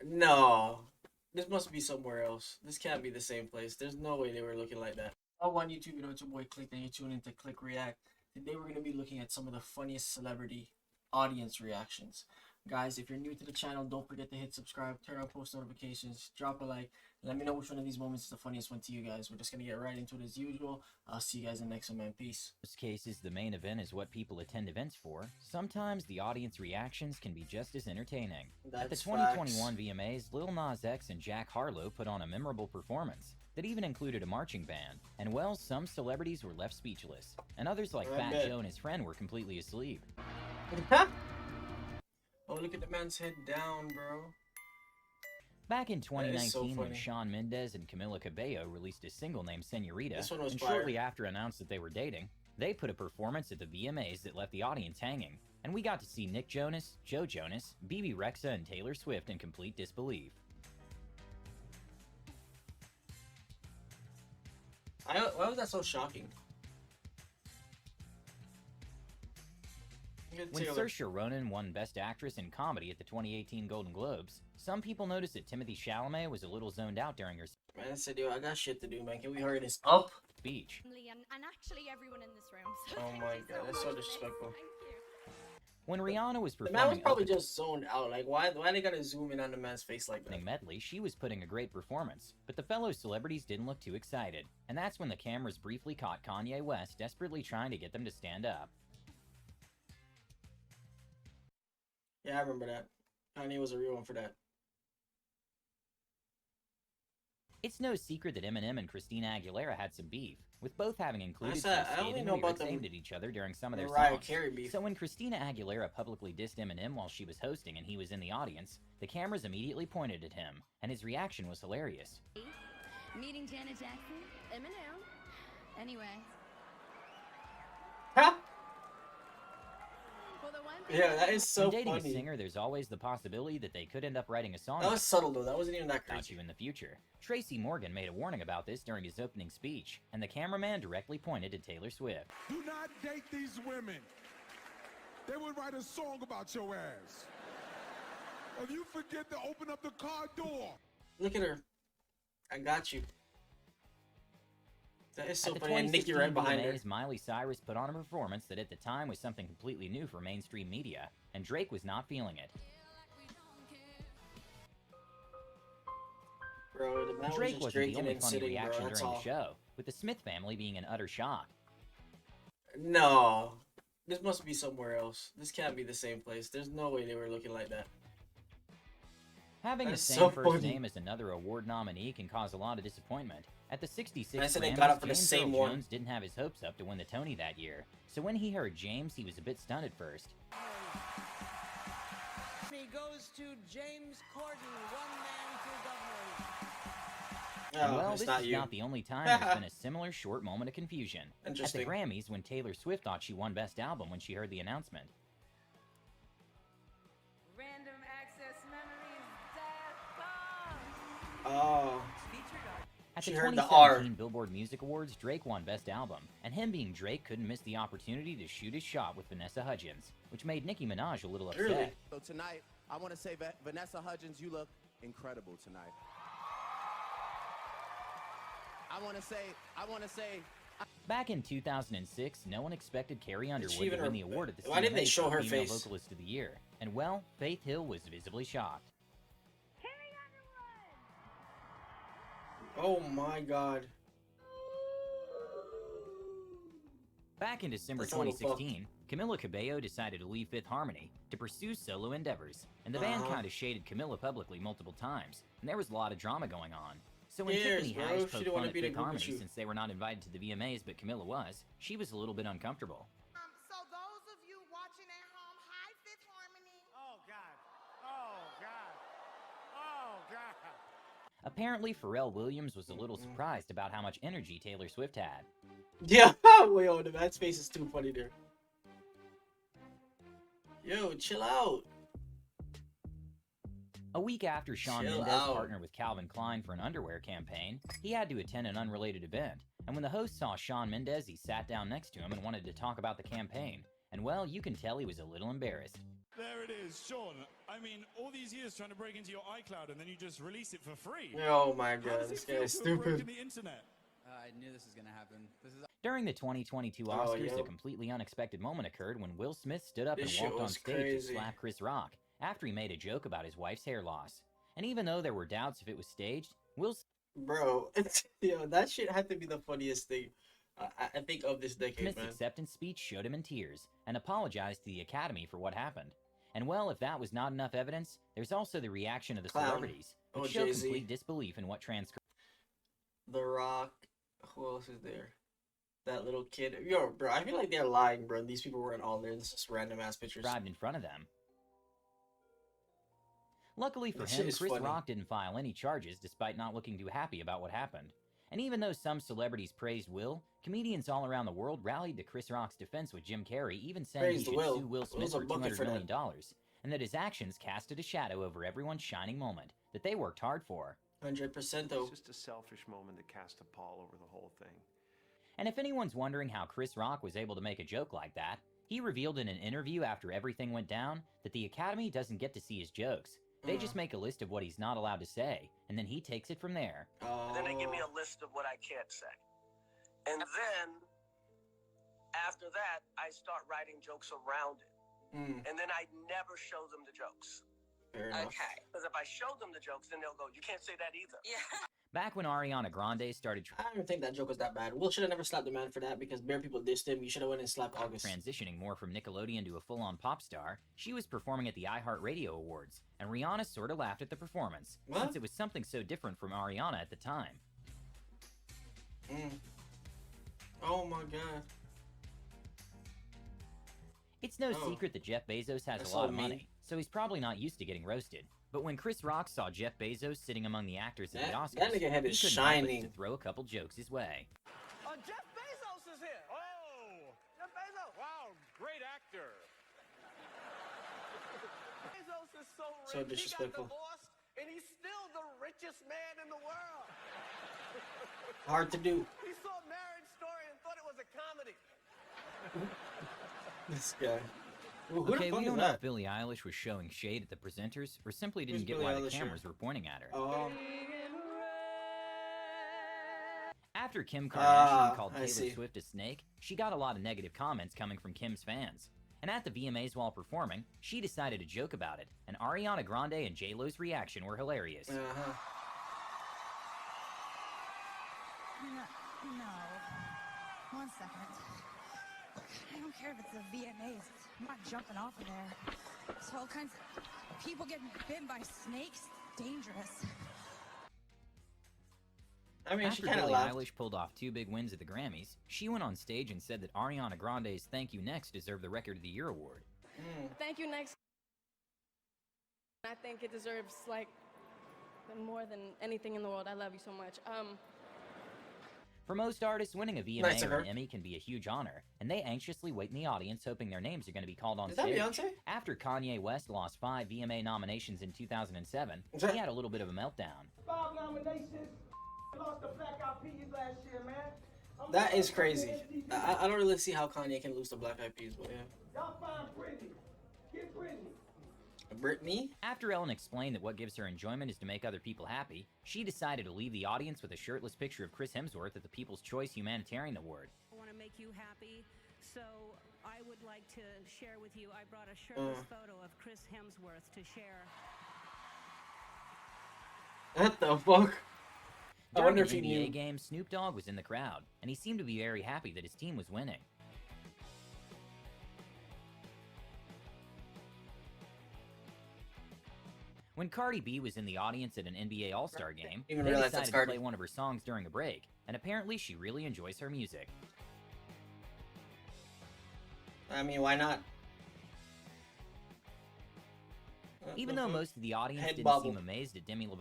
No, this must be somewhere else. This can't be the same place. There's no way they were looking like that. Oh, on YouTube video, it's your boy Click, and you tune into Click React. Today we're gonna be looking at some of the funniest celebrity audience reactions. Guys, if you're new to the channel, don't forget to hit subscribe, turn on post notifications, drop a like, and let me know which one of these moments is the funniest one to you guys. We're just gonna get right into it as usual. I'll see you guys in the next one, man. Peace. In most cases, the main event is what people attend events for. Sometimes the audience reactions can be just as entertaining. At the That's 2021 facts. VMAs, Lil Nas X and Jack Harlow put on a memorable performance that even included a marching band. And well, some celebrities were left speechless, and others like I Fat bet. Joe and his friend were completely asleep. Oh, look at the man's head down, bro. Back in That is so 2019, when funny. Shawn Mendes and Camila Cabello released a single named Senorita, This one was and fire. shortly after announced that they were dating, they put a performance at the VMAs that left the audience hanging, and we got to see Nick Jonas, Joe Jonas, BB Rexa, and Taylor Swift in complete disbelief. Why was that so shocking? Look at When Taylor. Saoirse Ronan won Best Actress in Comedy at the 2018 Golden Globes, some people noticed that Timothée Chalamet was a little zoned out during her Man said, yo, I got shit to do, man. Can we hurry this up? speech. And actually everyone in this room. So Oh thank my you God, so that's so much, Liz. disrespectful. Thank you. When Rihanna was The performing man was probably Up the just zoned out. Like, why they gotta zoom in on the man's face like that? opening medley, she was putting a great performance, but the fellow celebrities didn't look too excited, and that's when the cameras briefly caught Kanye West desperately trying to get them to stand up. Yeah, I remember that. Kanye was a real one for that. It's no secret that Eminem and Christina Aguilera had some beef, with both having included said, some I only scathing know about lyrics the aimed at each other during some of their Mariah songs. Carey beef. So when Christina Aguilera publicly dissed Eminem while she was hosting and he was in the audience, the cameras immediately pointed at him, and his reaction was hilarious. Meeting Janet Jackson, Eminem. Anyway. Ha! Well, the one thing Yeah, that is so when dating funny. a singer, there's always the possibility that they could end up writing a song That was subtle though. That wasn't even that about crazy. you in the future. Tracy Morgan made a warning about this during his opening speech, and the cameraman directly pointed to Taylor Swift. Do not date these women. They would write a song about your ass. If you forget to open up the car door. Look at her. I got you. That is so At the funny. And Nicki 2016 right behind her. VMAs, Miley Cyrus put on a performance that at the time was something completely new for mainstream media, and Drake was not feeling it. Bro, the man was Drake just wasn't the drinking only and funny sitting, bro. reaction That's during the all. show, with the Smith family being in utter shock. No. This must be somewhere else. This can't be the same place. There's no way they were looking like that. Having the That's same so first funny. name as another award nominee can cause a lot of disappointment. At the 66 I said they Grammys, got up for the James same Earl one. Jones didn't have his hopes up to win the Tony that year, so when he heard James, he was a bit stunned at first. He goes to James Corden, one man, two governors. And Oh, well, it's this not is you. not the only time there's been a similar short moment of confusion. At the Interesting. Grammys, when Taylor Swift thought she won Best Album when she heard the announcement. Random Access Memories, Death Bomb. Oh. At She the heard the 2017 R. Billboard Music Awards, Drake won Best Album, and him being Drake couldn't miss the opportunity to shoot his shot with Vanessa Hudgens, which made Nicki Minaj a little upset. Really? So tonight, I want to say, Vanessa Hudgens, you look incredible tonight. I want to say, Back in 2006, no one expected Carrie Underwood even to win her- the award at the why didn't they CMAs show for her Female face? Vocalist of the Year, and well, Faith Hill was visibly shocked. Oh my God. Back in December That's a little 2016, Camila Cabello decided to leave Fifth Harmony to pursue solo endeavors, and the band Uh-huh. kind of shaded Camila publicly multiple times, and there was a lot of drama going on. So when Cares, Tiffany bro? Haddish She poked don't wanna fun at be in a Fifth group with Harmony you. since they were not invited to the VMAs but Camila was, she was a little bit uncomfortable. So those of you watching at home, hi Fifth Harmony. Oh, God. Oh, God. Oh, God. Apparently, Pharrell Williams was a little surprised about how much energy Taylor Swift had. Yeah. Wait, oh, the man's face is too funny there. Yo, chill out. A week after Shawn Chill Mendes out. partnered with Calvin Klein for an underwear campaign, he had to attend an unrelated event, and when the host saw Shawn Mendes, he sat down next to him and wanted to talk about the campaign. And well, you can tell he was a little embarrassed. There it is, Sean. I mean, all these years trying to break into your iCloud and then you just release it for free. Oh my How god, does this it guy feel is to have broken stupid. the internet? I knew this was gonna happen. This is During the 2022 Oh, Oscars, yep. a completely unexpected moment occurred when Will Smith stood up This and shit walked on was stage crazy. to slap Chris Rock after he made a joke about his wife's hair loss. And even though there were doubts if it was staged, Will Bro, yo, that shit had to be the funniest thing I think of this decade, Smith's man. acceptance speech showed him in tears and apologized to the Academy for what happened. And well, if that was not enough evidence, there's also the reaction of the Clown. celebrities, which Oh, show Jay-Z. complete disbelief in what transcribed. The Rock. Who else is there? That little kid. Yo, bro, I feel like they're lying, bro. These people weren't all there. This is just random ass pictures. In front of them. Luckily for That him, shit is Chris funny. Rock didn't file any charges despite not looking too happy about what happened. And even though some celebrities praised Will, comedians all around the world rallied to Chris Rock's defense, with Jim Carrey even saying Praised he should Will. sue Will Smith Will's a for bucket $200 for million, that. and that his actions casted a shadow over everyone's shining moment that they worked hard for. 100% though. It's just a selfish moment that cast a pall over the whole thing. And if anyone's wondering how Chris Rock was able to make a joke like that, he revealed in an interview after everything went down that the Academy doesn't get to see his jokes. They just make a list of what he's not allowed to say, and then he takes it from there. Oh. And then they give me a list of what I can't say. And then, after that, I start writing jokes around it. And then I never show them the jokes. Fair enough. Okay. Because if I show them the jokes, then they'll go, you can't say that either. Yeah. Back when Ariana Grande started I don't even think that joke was that bad. Will should have never slapped the man for that because bare people dissed him. You should have went and slapped August. transitioning more from Nickelodeon to a full-on pop star, she was performing at the iHeartRadio Awards, and Rihanna sort of laughed at the performance, What? since it was something so different from Ariana at the time. Oh my god. It's no Oh. secret that Jeff Bezos has That's a lot so of mean. money, so he's probably not used to getting roasted. But when Chris Rock saw Jeff Bezos sitting among the actors at the Oscars, that nigga head he is couldn't help but shining. to throw a couple jokes his way. Jeff Bezos is here. Oh! Jeff Bezos. Wow, great actor. Bezos is so rich. So disrespectful. He got divorced, and he's still the richest man in the world. Hard to do. He saw Marriage Story and thought it was a comedy. This guy. Who the Okay, fuck we is don't know that? if Billie Eilish was showing shade at the presenters, or simply didn't Who's get Billie why the Eilish here? cameras were pointing at her. Oh. After Kim Kardashian Ah, called I Taylor see. Swift a snake, she got a lot of negative comments coming from Kim's fans. And at the VMAs while performing, she decided to joke about it, and Ariana Grande and J-Lo's reaction were hilarious. Uh-huh. No. One second. I don't care if it's the VMAs. I'm not jumping off of there. There's all kinds of people getting bitten by snakes. Dangerous. I mean, she After kind of Billie laughed. Eilish pulled off 2 big wins at the Grammys, she went on stage and said that Ariana Grande's Thank You Next deserved the Record of the Year award. Thank you, next. I think it deserves, like, more than anything in the world. I love you so much. For most artists, winning a VMA Nice of or her. an Emmy can be a huge honor, and they anxiously wait in the audience hoping their names are going to be called on Is that stage. Beyonce? After Kanye West lost 5 VMA nominations in 2007, Is that- he had a little bit of a meltdown. 5 nominations. Lost the Black Eyed Peas last year, man. That is crazy. I don't really see how Kanye can lose to Black Eyed Peas, but yeah. Y'all find Britney. Get Britney. Britney? After Ellen explained that what gives her enjoyment is to make other people happy, she decided to leave the audience with a shirtless picture of Chris Hemsworth at the People's Choice Humanitarian Award. I want to make you happy, so I would like to share with you, I brought a shirtless photo of Chris Hemsworth to share. What the fuck? I During wonder an if he NBA knew. game, Snoop Dogg was in the crowd, and he seemed to be very happy that his team was winning. When Cardi B was in the audience at an NBA All-Star game, Even they realize decided that's to Cardi. play one of her songs during a break, and apparently she really enjoys her music. I mean, why not? Even though most of the audience Head didn't bobble. seem amazed at Demi Lovato,